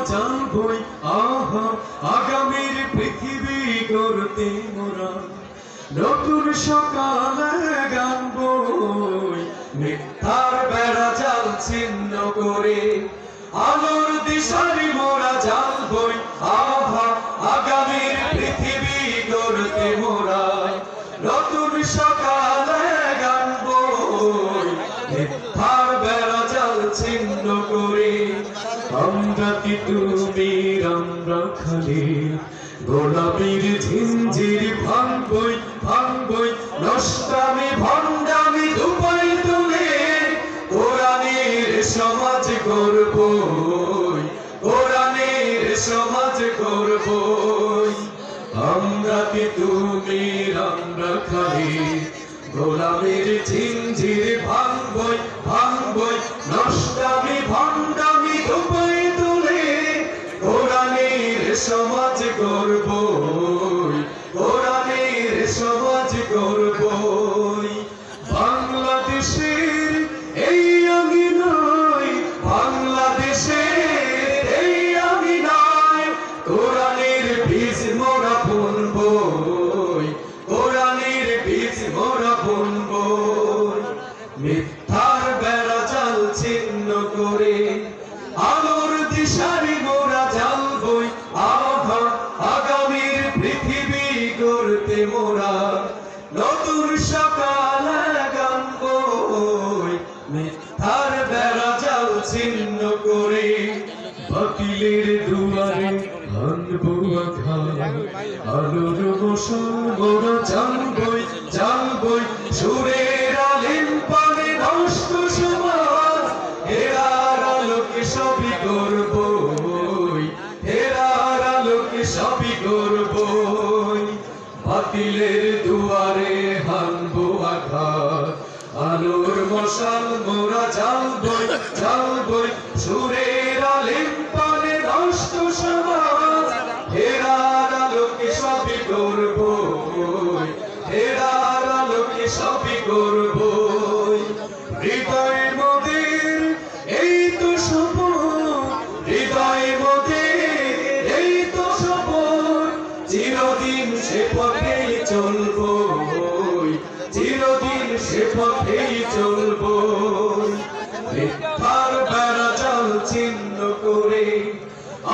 জানবই আহা আগামীর পৃথিবী গড়তে মোরা নতুন সকালে গানবই মিথ্যার বেড়া জাল ছিন্ন করে আলোর দিশারি মোরা জানবই আহা আগামীর পৃথিবী গড়তে মোরা নতুন সকালে গানবই মিথ্যার বেড়া জাল ছিন্ন করে আমরা কি তুমি আমরা খালি গোলাপীর ঝিঞ্জির ভাঙবই ভাঙবই নষ্টামি ভণ্ডামি দুপাই তুলে কোরআনের সমাজ গড়বই কোরআনের সমাজ গড়বই আমরা কি তুমি আমরা খালি গোলাপীর ঝিঞ্জির ভাঙবই ভাঙবই নষ্টামি ভণ্ডামি দুপাই তুলে কোরআনের সমাজ গড়বই কোরআনের সমাজ গড়বই বাংলাদেশের এই আঙিনায় বাংলাদেশের এই আঙিনায় কোরআনের বীজ মোরা বুনবই কোরআনের বীজ মোরা বুনবই মিথ্যার বেড়া জাল ছিন্ন করে আলোর দিশারি মোরা জ্বালবই আহা আগামীর পৃথিবী গড়তে মোরা নতুন সকালে গানবই মিথ্যার বেড়া জাল ছিন্ন করে বাতিলের দুয়ারে ভাঙবো আঘাত আলোর মশাল মোরা জ্বালবই জ্বালবই সুরের আলিম পানে নষ্ট সমাজ হেরার আলোকে সবই গড়বই হেরার আলোকে সবই গড়বই বাতিলের দুয়ারে হানবো আঘাত আলোর মশাল মোরা জ্বালবই জ্বালবই সুরের আলিম পানে নষ্ট সমাজ হেরার আলোকে সবই গড়বই হেরার আলোকে সবই গড়বই হৃদয় মোদের এই তো শপথ হৃদয় মোদের এই তো শপথ চিরদিন সে পথেই চলবই চিরদিন সে পথেই চলবই মিথ্যার বেড়া জাল ছিন্ন করে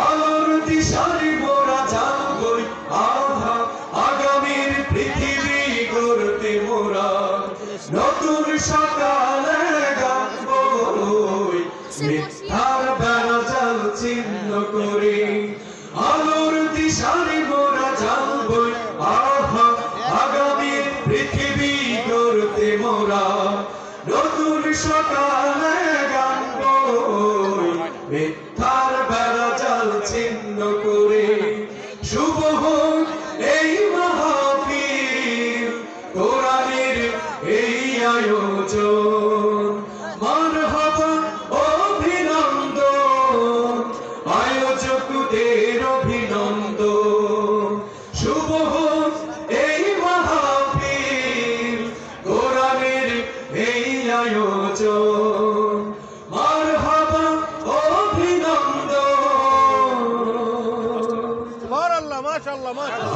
আলোর দিশারি মোরা জানবই আহা আগামীর পৃথিবী গড়তে মোরা নতুন সকালে গানবই মিথ্যার বেড়া জাল ছিন্ন করে আলোর দিশারি মোরা জানবই আহা আগামীর পৃথিবী গড়তে মোরা নতুন সকালে গানবই মিথ্যার বেড়া জাল ছিন্ন করে শুভ হোক এই মাহফিল কোরআনের এই আয়োজন মারহাবা অভিনন্দন আয়োজকদের অভিনন্দন শুভ হোক এই মাহফিল কোরআনের এই আয়োজন মারহাবা অভিনন্দন সুবহানাল্লাহ মাশাআল্লাহ মাশাআল্লাহ।